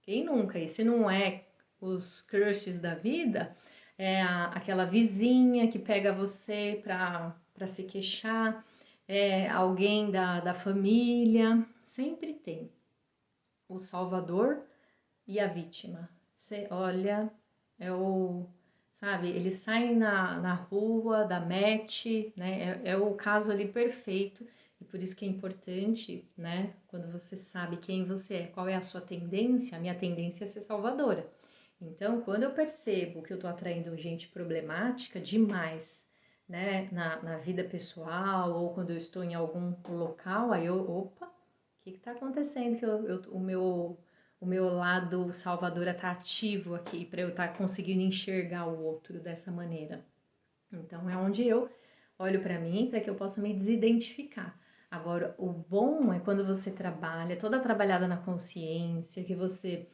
Quem nunca? E se não é os crushes da vida, é aquela vizinha que pega você pra se queixar, é alguém da família. Sempre tem o salvador e a vítima. Você olha, sabe, eles saem na rua, da match, né? É o caso ali perfeito. E por isso que é importante, né? Quando você sabe quem você é, qual é a sua tendência, a minha tendência é ser salvadora. Então, quando eu percebo que eu tô atraindo gente problemática demais, né, na vida pessoal, ou quando eu estou em algum local, aí opa, o que tá acontecendo? Que o meu lado salvadora tá ativo aqui para eu estar conseguindo enxergar o outro dessa maneira. Então, é onde eu olho para mim para que eu possa me desidentificar. Agora, o bom é quando você trabalha, toda trabalhada na consciência, que você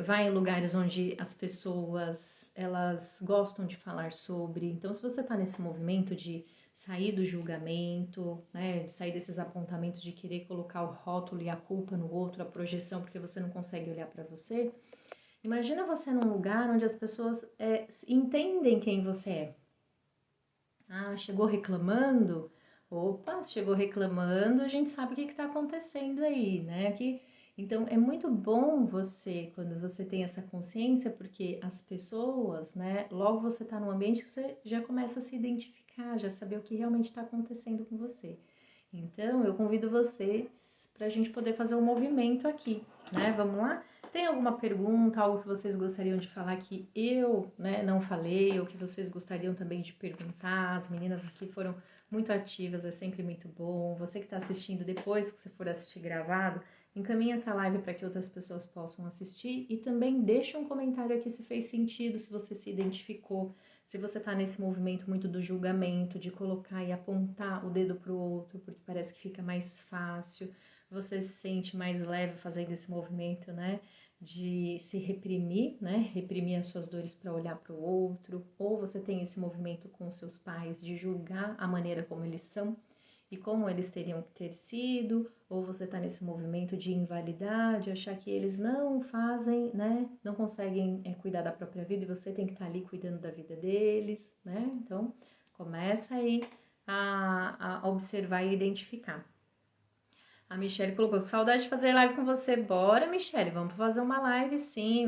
vai em lugares onde as pessoas elas gostam de falar sobre. Então, se você está nesse movimento de sair do julgamento, né, de sair desses apontamentos de querer colocar o rótulo e a culpa no outro, a projeção, porque você não consegue olhar para você, imagina você num lugar onde as pessoas entendem quem você é. Ah, chegou reclamando? Opa, se chegou reclamando, a gente sabe o que está acontecendo aí, né? Então é muito bom você, quando você tem essa consciência, porque as pessoas, né? Logo você está num ambiente que você já começa a se identificar, já saber o que realmente está acontecendo com você. Então eu convido vocês para a gente poder fazer um movimento aqui, né? Vamos lá? Tem alguma pergunta, algo que vocês gostariam de falar que eu, né, não falei, ou que vocês gostariam também de perguntar? As meninas aqui foram muito ativas, é sempre muito bom. Você que está assistindo depois que você for assistir gravado, encaminha essa live para que outras pessoas possam assistir e também deixa um comentário aqui se fez sentido, se você se identificou, se você está nesse movimento muito do julgamento, de colocar e apontar o dedo para o outro, porque parece que fica mais fácil, você se sente mais leve fazendo esse movimento, né? De se reprimir, né? Reprimir as suas dores para olhar para o outro, ou você tem esse movimento com seus pais de julgar a maneira como eles são e como eles teriam que ter sido, ou você está nesse movimento de invalidar, de achar que eles não fazem, né? Não conseguem cuidar da própria vida e você tem que estar ali cuidando da vida deles, né? Então, começa aí a observar e identificar. A Michelle colocou, saudade de fazer live com você. Bora, Michelle, vamos fazer uma live sim.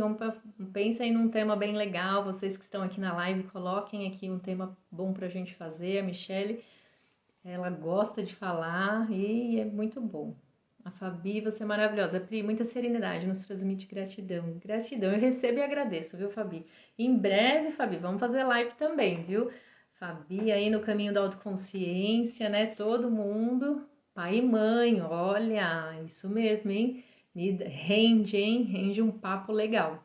Pensa aí num tema bem legal. Vocês que estão aqui na live, coloquem aqui um tema bom pra gente fazer. A Michelle, ela gosta de falar e é muito bom. A Fabi, você é maravilhosa. Pri, muita serenidade, nos transmite gratidão. Gratidão, eu recebo e agradeço, viu, Fabi? Em breve, Fabi, vamos fazer live também, viu? Fabi aí no caminho da autoconsciência, né? Todo mundo, pai e mãe, olha, isso mesmo, hein? Rende, hein? Rende um papo legal.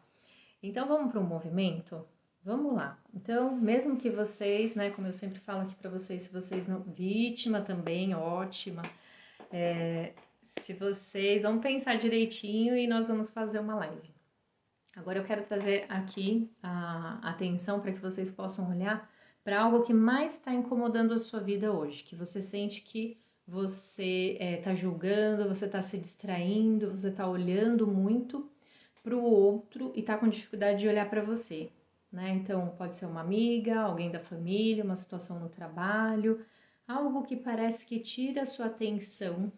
Então vamos para um movimento? Vamos lá. Então, mesmo que vocês, né, como eu sempre falo aqui para vocês, se vocês não. Vítima também, ótima. Se vocês. Vamos pensar direitinho e nós vamos fazer uma live. Agora eu quero trazer aqui a atenção para que vocês possam olhar para algo que mais está incomodando a sua vida hoje, que você sente que você está julgando, você está se distraindo, você está olhando muito para o outro e está com dificuldade de olhar para você, né? Então pode ser uma amiga, alguém da família, uma situação no trabalho, algo que parece que tira a sua atenção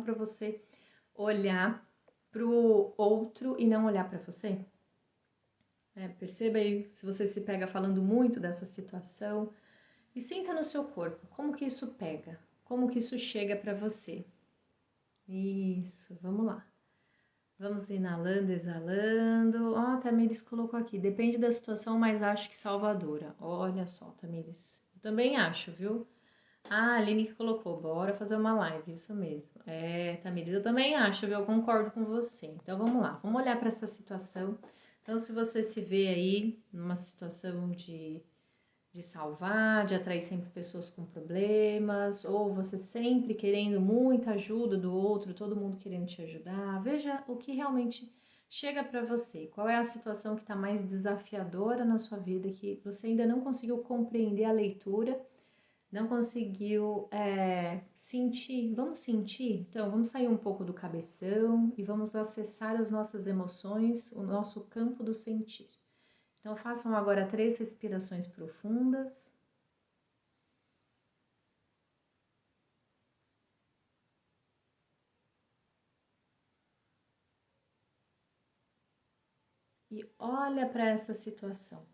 para você olhar para o outro e não olhar para você. Perceba aí se você se pega falando muito dessa situação e sinta no seu corpo como que isso pega, como que isso chega para você. Isso, vamos lá. Vamos inalando, exalando. Ó, a Tamires colocou aqui, depende da situação, mas acho que salvadora. Olha só, Tamires. Eu também acho, viu? Ah, a Aline que colocou, bora fazer uma live, isso mesmo. Tamires, eu também acho, viu? Eu concordo com você. Então vamos lá, vamos olhar para essa situação. Então, se você se vê aí numa situação de salvar, de atrair sempre pessoas com problemas, ou você sempre querendo muita ajuda do outro, todo mundo querendo te ajudar, veja o que realmente chega para você. Qual é a situação que está mais desafiadora na sua vida, que você ainda não conseguiu compreender a leitura, não conseguiu sentir. Vamos sentir? Então, vamos sair um pouco do cabeção e vamos acessar as nossas emoções, o nosso campo do sentir. Então, façam agora 3 respirações profundas. E olha para essa situação.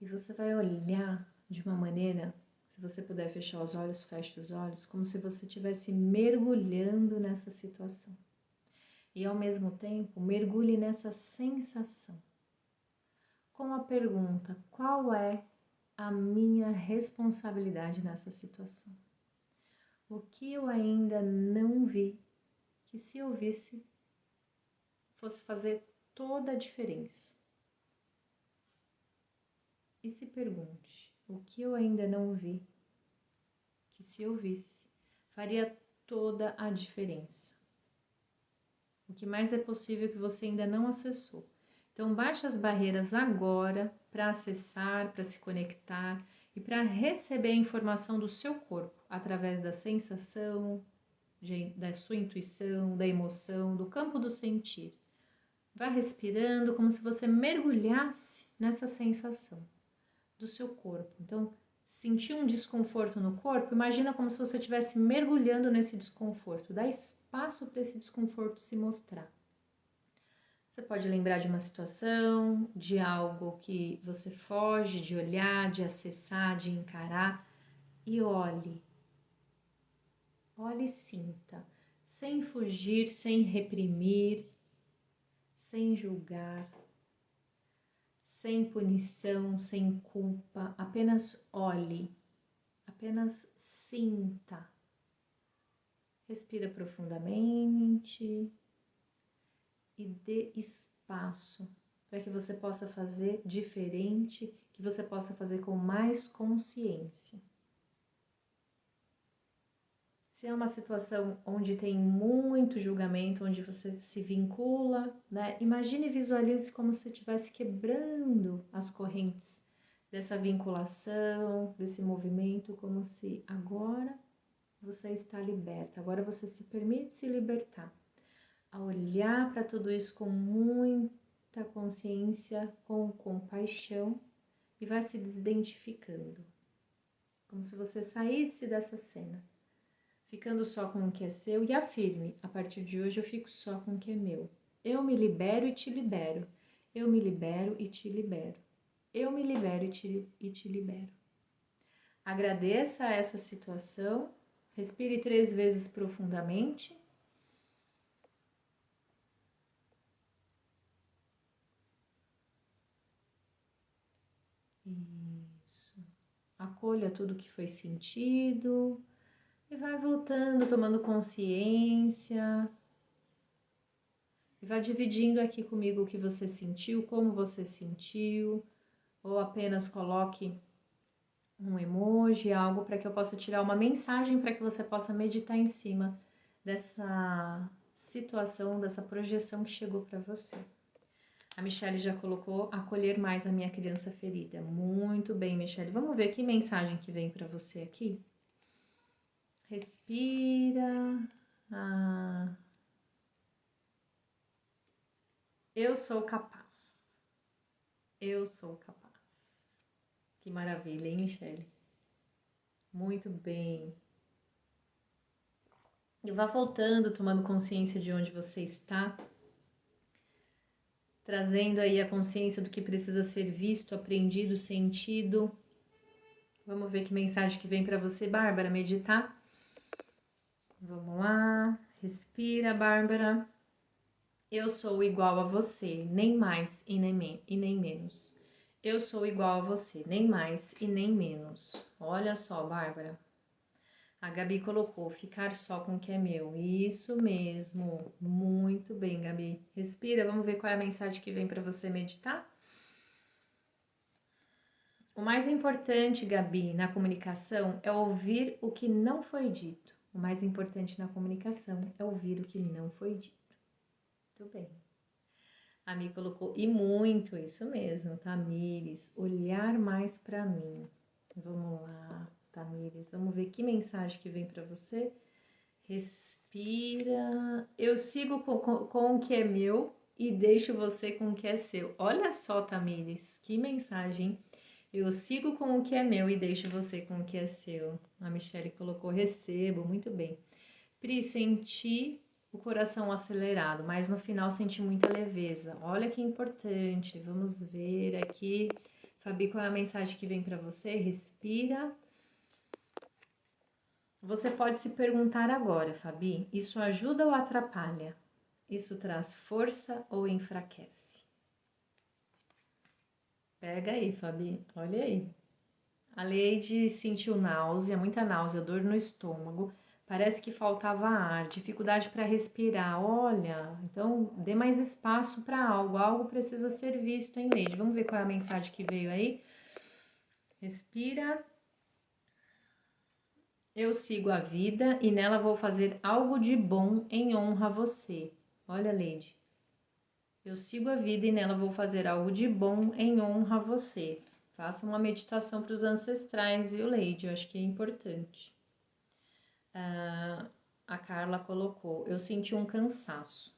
E você vai olhar de uma maneira, se você puder fechar os olhos, feche os olhos, como se você estivesse mergulhando nessa situação. E ao mesmo tempo, mergulhe nessa sensação. Com a pergunta, qual é a minha responsabilidade nessa situação? O que eu ainda não vi, que se eu visse, fosse fazer toda a diferença? E se pergunte, o que eu ainda não vi, que se eu visse, faria toda a diferença? O que mais é possível que você ainda não acessou? Então, baixe as barreiras agora para acessar, para se conectar e para receber a informação do seu corpo através da sensação, da sua intuição, da emoção, do campo do sentir. Vá respirando como se você mergulhasse nessa sensação do seu corpo. Então, sentir um desconforto no corpo, imagina como se você estivesse mergulhando nesse desconforto. Dá espaço para esse desconforto se mostrar. Você pode lembrar de uma situação, de algo que você foge de olhar, de acessar, de encarar, e olhe. Olhe e sinta, sem fugir, sem reprimir, sem julgar, sem punição, sem culpa, apenas olhe, apenas sinta. Respira profundamente e dê espaço para que você possa fazer diferente, que você possa fazer com mais consciência. Se é uma situação onde tem muito julgamento, onde você se vincula, né? Imagine e visualize como se estivesse quebrando as correntes dessa vinculação, desse movimento, como se agora você está liberta, agora você se permite se libertar. A olhar para tudo isso com muita consciência, com compaixão e vai se desidentificando, como se você saísse dessa cena. ficando só com o que é seu e afirme: a partir de hoje eu fico só com o que é meu. Eu me libero e te libero. Eu me libero e te libero. Eu me libero e te libero. Agradeça essa situação. Respire 3 vezes profundamente. Isso. Acolha tudo que foi sentido e vai voltando, tomando consciência. E vai dividindo aqui comigo o que você sentiu, como você sentiu, ou apenas coloque um emoji, algo para que eu possa tirar uma mensagem para que você possa meditar em cima dessa situação, dessa projeção que chegou para você. A Michelle já colocou acolher mais a minha criança ferida. Muito bem, Michelle. Vamos ver que mensagem que vem para você aqui. Respira. Eu sou capaz. Eu sou capaz. Que maravilha, hein, Michelle? Muito bem. E vá voltando, tomando consciência de onde você está. Trazendo aí a consciência do que precisa ser visto, aprendido, sentido. Vamos ver que mensagem que vem para você, Bárbara, meditar. Vamos lá. Respira, Bárbara. Eu sou igual a você, nem mais e nem menos. Eu sou igual a você, nem mais e nem menos. Olha só, Bárbara. A Gabi colocou, ficar só com o que é meu. Isso mesmo. Muito bem, Gabi. Respira, vamos ver qual é a mensagem que vem para você meditar. O mais importante, Gabi, na comunicação é ouvir o que não foi dito. O mais importante na comunicação é ouvir o que não foi dito. Muito bem. A Mi colocou, e muito, isso mesmo, Tamires, olhar mais para mim. Vamos lá, Tamires, vamos ver que mensagem que vem para você. Respira. Eu sigo com o que é meu e deixo você com o que é seu. Olha só, Tamires, que mensagem. Eu sigo com o que é meu e deixo você com o que é seu. A Michelle colocou, recebo, muito bem. Pri, senti o coração acelerado, mas no final senti muita leveza. Olha que importante. Vamos ver aqui. Fabi, qual é a mensagem que vem para você? Respira. Você pode se perguntar agora, Fabi, isso ajuda ou atrapalha? Isso traz força ou enfraquece? Pega aí, Fabi, olha aí. A Leide sentiu náusea, muita náusea, dor no estômago, parece que faltava ar, dificuldade para respirar. Olha, então dê mais espaço para algo precisa ser visto, hein, Leide? Vamos ver qual é a mensagem que veio aí. Respira. Eu sigo a vida e nela vou fazer algo de bom em honra a você. Olha, Leide. Eu sigo a vida e nela vou fazer algo de bom em honra a você. Faça uma meditação para os ancestrais, viu, Leide? Eu acho que é importante. A Carla colocou, eu senti um cansaço,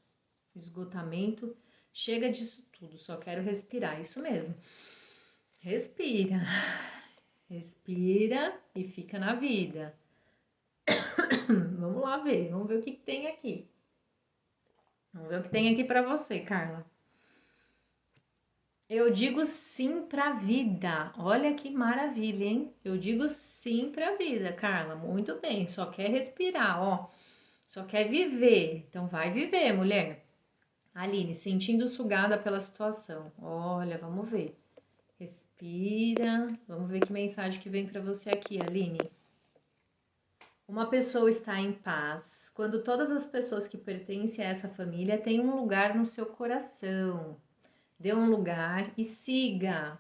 esgotamento, chega disso tudo, só quero respirar, isso mesmo. Respira, respira e fica na vida. Vamos lá ver, vamos ver o que tem aqui. Vamos ver o que tem aqui para você, Carla. Eu digo sim pra vida. Olha que maravilha, hein? Eu digo sim pra vida, Carla. Muito bem. Só quer respirar, ó. Só quer viver. Então vai viver, mulher. Aline, sentindo sugada pela situação. Olha, vamos ver. Respira. Vamos ver que mensagem que vem pra você aqui, Aline. Uma pessoa está em paz quando todas as pessoas que pertencem a essa família têm um lugar no seu coração. Dê um lugar e siga.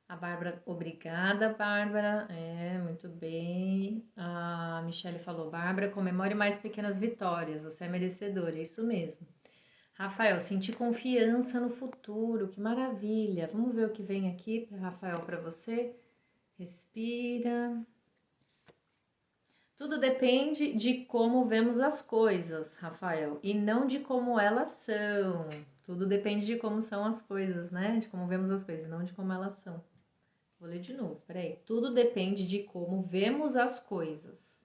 A Bárbara, obrigada, Bárbara. Muito bem. A Michelle falou, Bárbara, comemore mais pequenas vitórias. Você é merecedora, é isso mesmo. Rafael, senti confiança no futuro, que maravilha. Vamos ver o que vem aqui, Rafael, para você. Respira. Tudo depende de como vemos as coisas, Rafael, e não de como elas são. Tudo depende de como são as coisas, né? De como vemos as coisas, não de como elas são. Vou ler de novo, peraí. Tudo depende de como vemos as coisas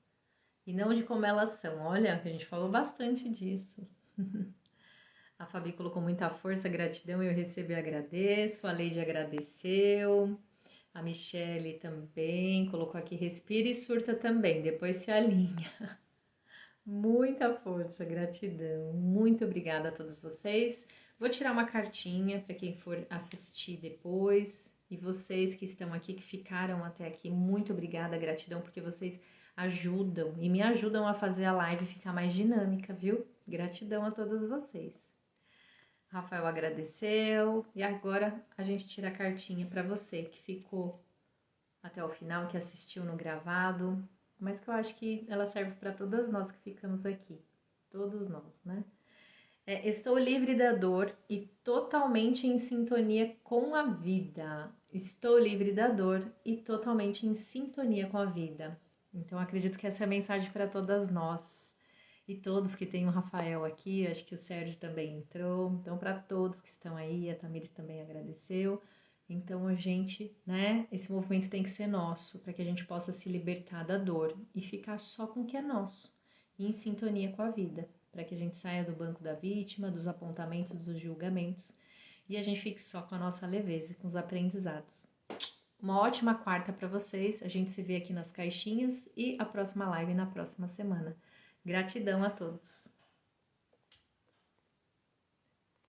e não de como elas são. Olha, a gente falou bastante disso. A Fabi colocou muita força, gratidão, eu recebo e agradeço. A Leide agradeceu. A Michele também colocou aqui, respira e surta também, depois se alinha. Muita força, gratidão. Muito obrigada a todos vocês. Vou tirar uma cartinha para quem for assistir depois. E vocês que estão aqui, que ficaram até aqui, muito obrigada, gratidão, porque vocês ajudam e me ajudam a fazer a live ficar mais dinâmica, viu? Gratidão a todos vocês. Rafael agradeceu. E agora a gente tira a cartinha para você que ficou até o final, que assistiu no gravado, mas que eu acho que ela serve para todas nós que ficamos aqui, todos nós, né? Estou livre da dor e totalmente em sintonia com a vida. Estou livre da dor e totalmente em sintonia com a vida. Então acredito que essa é a mensagem para todas nós e todos que tem o Rafael aqui, acho que o Sérgio também entrou. Então para todos que estão aí, a Tamires também agradeceu. Então a gente, né, esse movimento tem que ser nosso, para que a gente possa se libertar da dor e ficar só com o que é nosso, e em sintonia com a vida, para que a gente saia do banco da vítima, dos apontamentos, dos julgamentos, e a gente fique só com a nossa leveza, com os aprendizados. Uma ótima quarta para vocês, a gente se vê aqui nas caixinhas e a próxima live na próxima semana. Gratidão a todos.